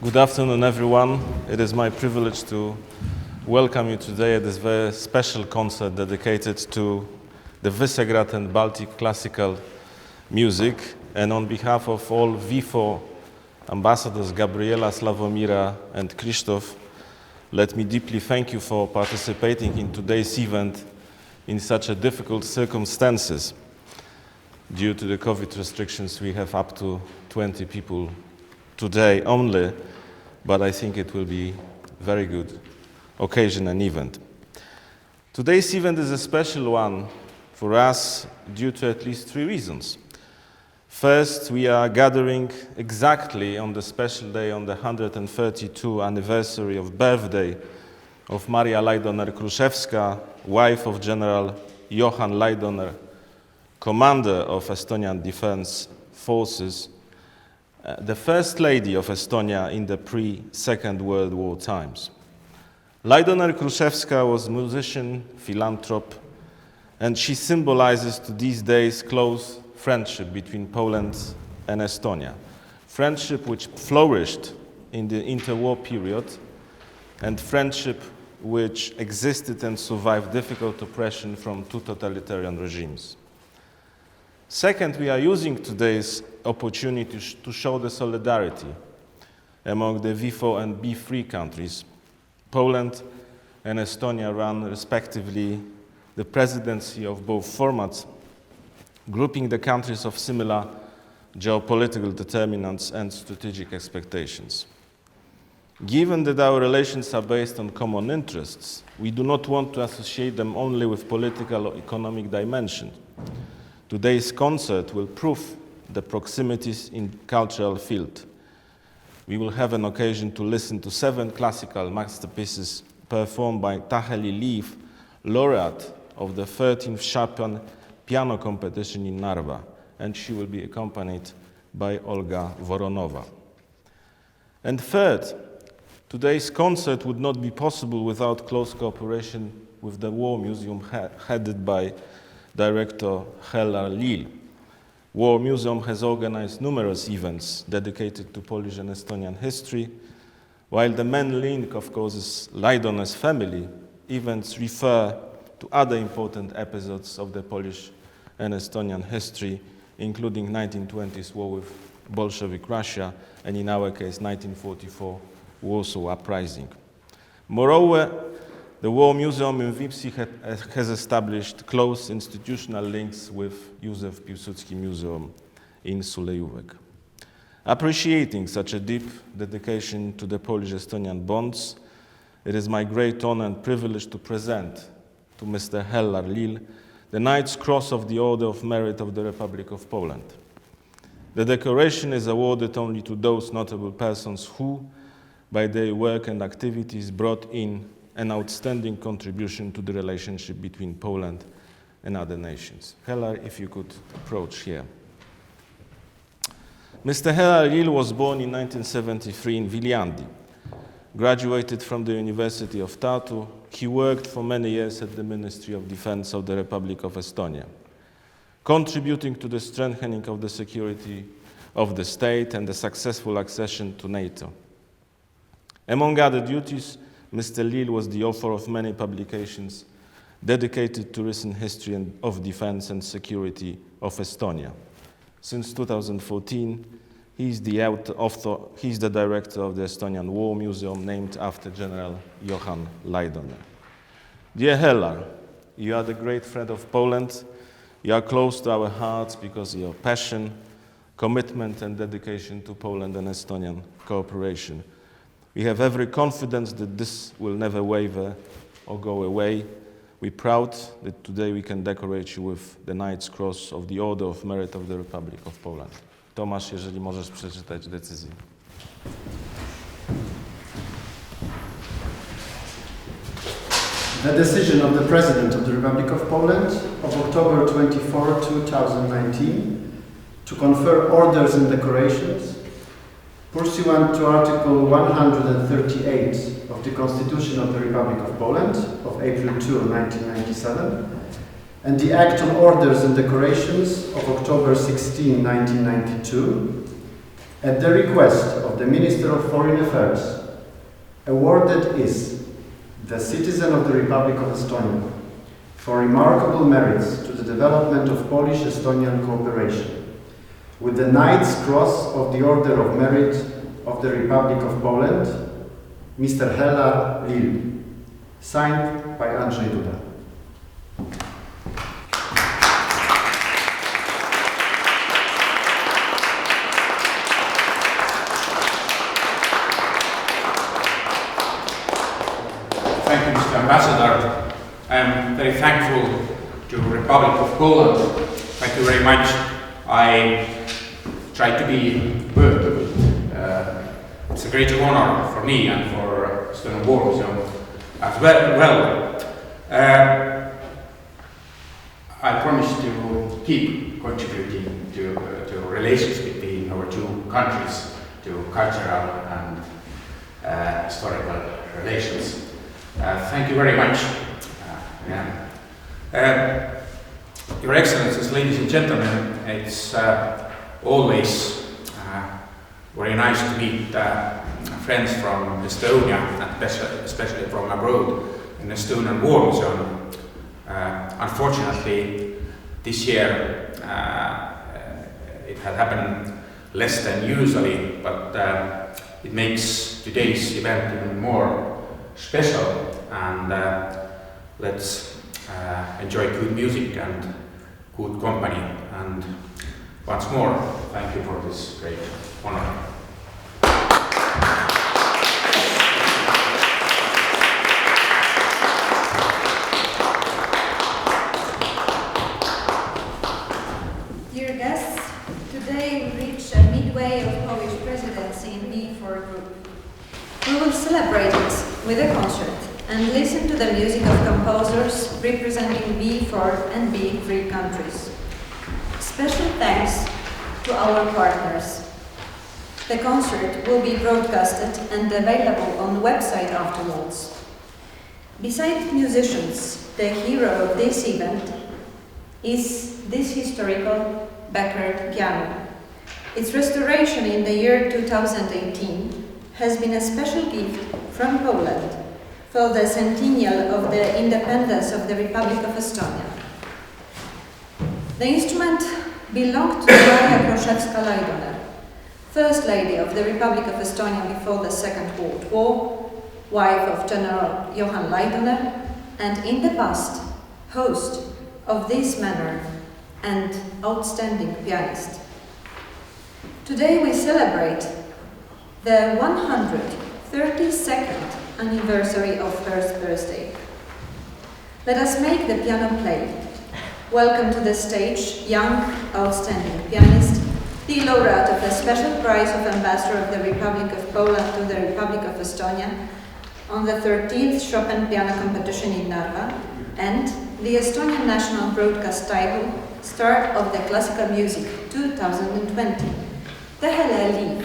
Good afternoon, everyone. It is my privilege to welcome you today at this very special concert dedicated to the Visegrad and Baltic classical music. And on behalf of all WIFO ambassadors, Gabriela, Slavomira, and Krzysztof, let me deeply thank you for participating in today's event in such a difficult circumstances. Due to the COVID restrictions, we have up to 20 people today only, but I think it will be a very good occasion and event. Today's event is a special one for us due to at least three reasons. First, we are gathering exactly on the special day on the 132nd anniversary of birthday of Maria Laidoner-Kruszewska, wife of General Johan Laidoner, commander of Estonian Defense Forces, the First Lady of Estonia in the pre-Second World War times. Laidoner-Kruszewska was a musician, philanthrope, and she symbolizes to these days close friendship between Poland and Estonia. Friendship which flourished in the interwar period, and friendship which existed and survived difficult oppression from two totalitarian regimes. Second, we are using today's opportunity to show the solidarity among the WIFO and B3 countries. Poland and Estonia run respectively the presidency of both formats, grouping the countries of similar geopolitical determinants and strategic expectations. Given that our relations are based on common interests, we do not want to associate them only with political or economic dimension. Today's concert will prove the proximities in cultural field. We will have an occasion to listen to 7 classical masterpieces performed by Taheli Liv, laureate of the 13th Chopin piano competition in Narva, and she will be accompanied by Olga Voronova. And third, today's concert would not be possible without close cooperation with the War Museum headed by Director Helar Lil. War Museum has organized numerous events dedicated to Polish and Estonian history, while the main link, of course, is Laidoner's family. Events refer to other important episodes of the Polish and Estonian history, including 1920s war with Bolshevik Russia, and in our case, 1944 Warsaw Uprising. Moreover, the War Museum in Wipsi has established close institutional links with Józef Piłsudski Museum in Sulejówek. Appreciating such a deep dedication to the Polish-Estonian bonds, it is my great honor and privilege to present to Mr. Helar Lil the Knight's Cross of the Order of Merit of the Republic of Poland. The decoration is awarded only to those notable persons who, by their work and activities, brought in an outstanding contribution to the relationship between Poland and other nations. Helar, if you could approach here. Mr. Helar Lil was born in 1973 in Viljandi. Graduated from the University of Tartu, he worked for many years at the Ministry of Defense of the Republic of Estonia, contributing to the strengthening of the security of the state and the successful accession to NATO. Among other duties, Mr. Lil was the author of many publications dedicated to recent history of defense and security of Estonia. Since 2014, he is the director of the Estonian War Museum, named after General Johan Laidoner. Dear Helar, you are the great friend of Poland. You are close to our hearts because of your passion, commitment, and dedication to Poland and Estonian cooperation. We have every confidence that this will never waver or go away. We're proud that today we can decorate you with the Knight's Cross of the Order of Merit of the Republic of Poland. Tomasz, jeżeli możesz przeczytać decyzję. The decision of the President of the Republic of Poland of October 24, 2019 to confer orders and decorations pursuant to Article 138 of the Constitution of the Republic of Poland of April 2, 1997, and the Act on Orders and Decorations of October 16, 1992, At the request of the Minister of Foreign Affairs, awarded is the Citizen of the Republic of Estonia for remarkable merits to the development of Polish-Estonian cooperation, with the Knight's Cross of the Order of Merit of the Republic of Poland, Mr. Hela Lil, signed by Andrzej Duda. Thank you, Mr. Ambassador. I am very thankful to the Republic of Poland. Thank you very much. I try to be good. It's a great honor for me and for Estonian War Museum as well. I promise to keep contributing to relations between our two countries, to cultural and historical relations. Thank you very much. Your Excellencies, ladies and gentlemen, it's always very nice to meet friends from Estonia, and especially from abroad, in the Estonian War Museum. Unfortunately, this year it had happened less than usually, but it makes today's event even more special, and let's enjoy good music and good company. And once more, thank you for this great honor. Dear guests, today we reach a midway of Polish presidency in B4 group. We will celebrate it with a concert and listen to the music of composers representing B4 and B3 countries. Special thanks to our partners. The concert will be broadcasted and available on the website afterwards. Besides musicians, the hero of this event is this historical Becker piano. Its restoration in the year 2018 has been a special gift from Poland for the centennial of the independence of the Republic of Estonia. The instrument belonged to Maria Kroszewska-Laidoner, First Lady of the Republic of Estonia before the Second World War, wife of General Johan Laidoner, and in the past, host of this manor and outstanding pianist. Today we celebrate the 132nd anniversary of her birthday. Let us make the piano play. Welcome to the stage, young, outstanding pianist, the laureate of the Special Prize of Ambassador of the Republic of Poland to the Republic of Estonia on the 13th Chopin Piano Competition in Narva, and the Estonian National Broadcast title, Star of the Classical Music 2020, the Hela Lil.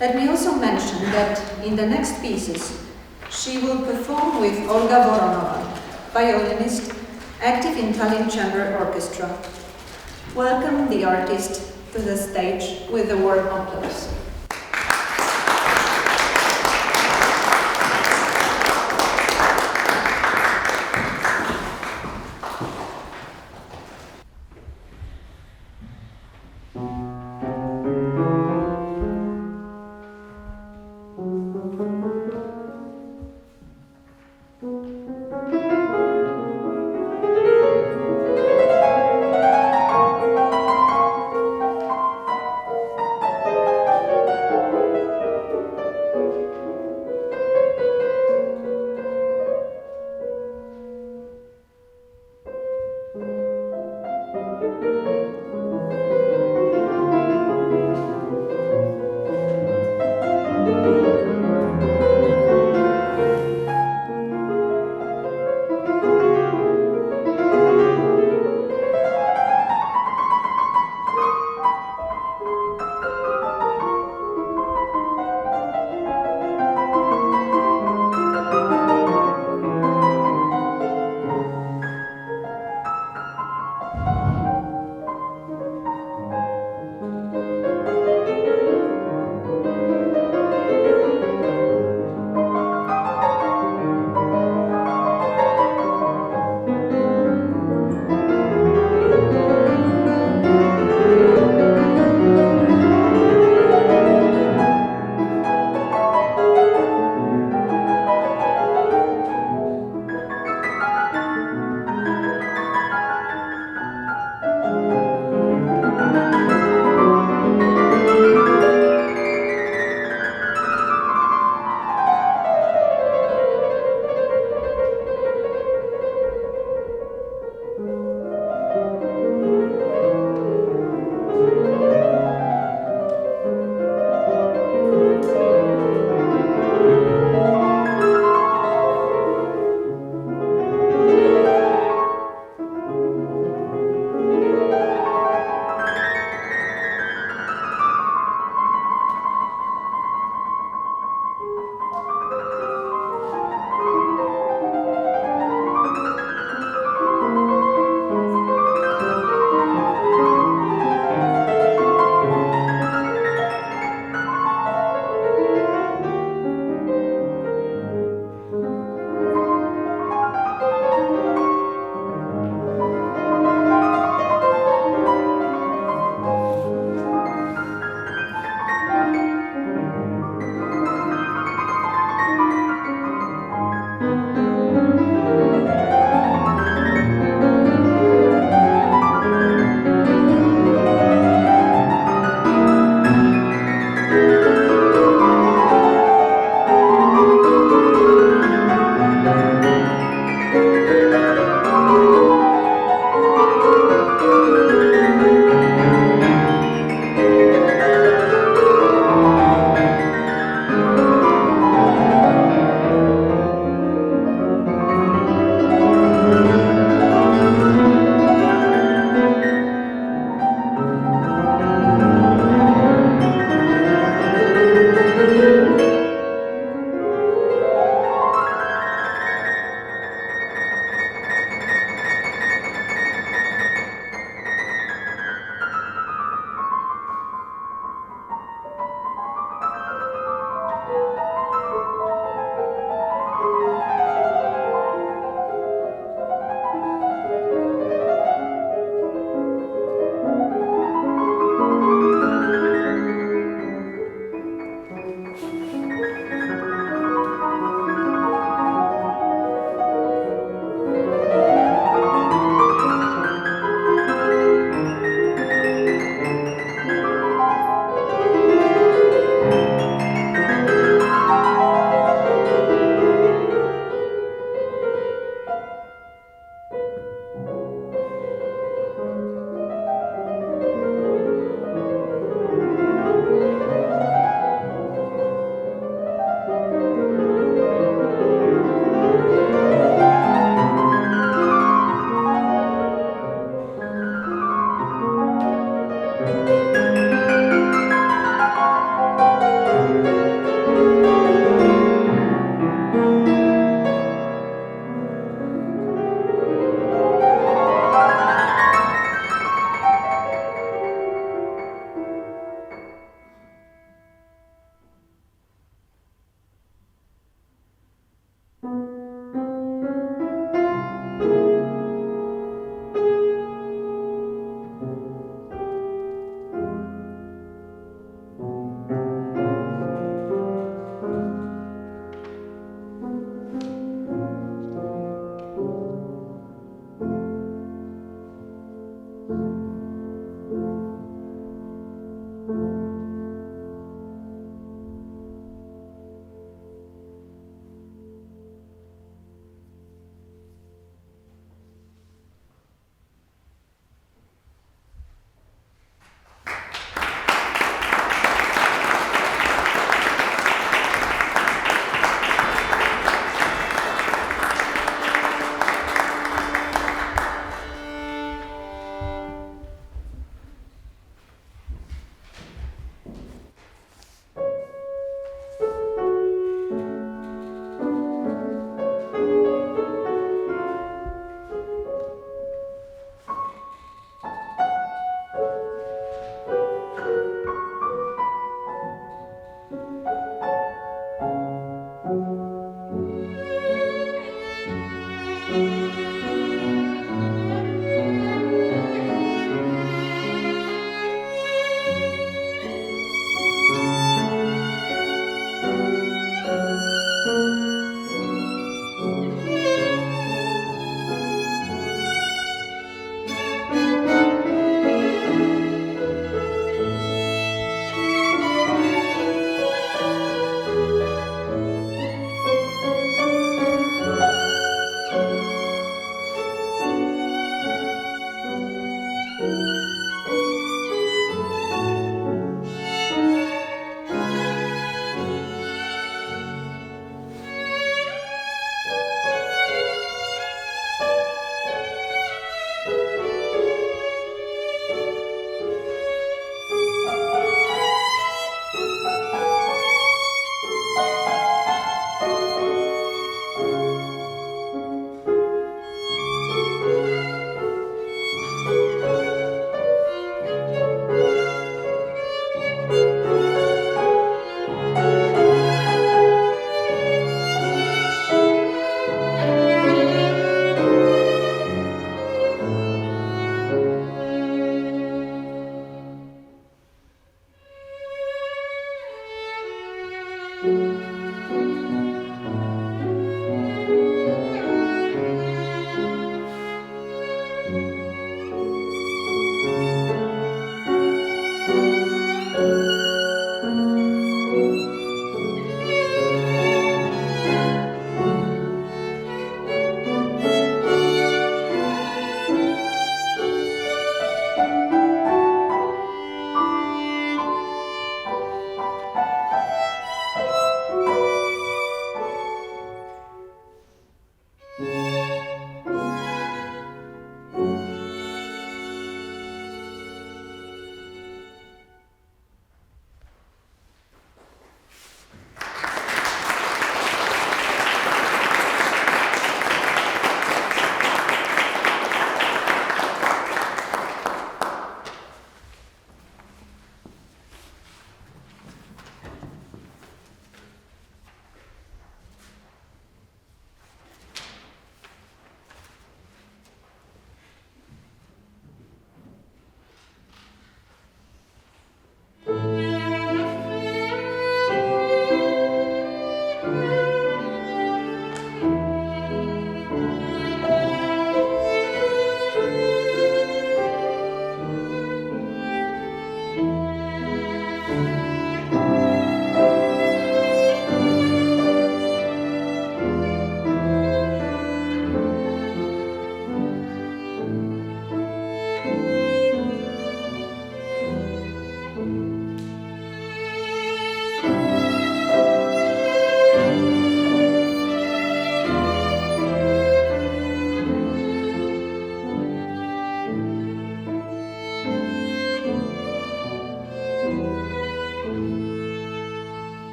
Let me also mention that in the next pieces, she will perform with Olga Voronova, violinist, active in Tallinn Chamber Orchestra. Welcome the artist to the stage with a warm applause.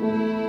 Thank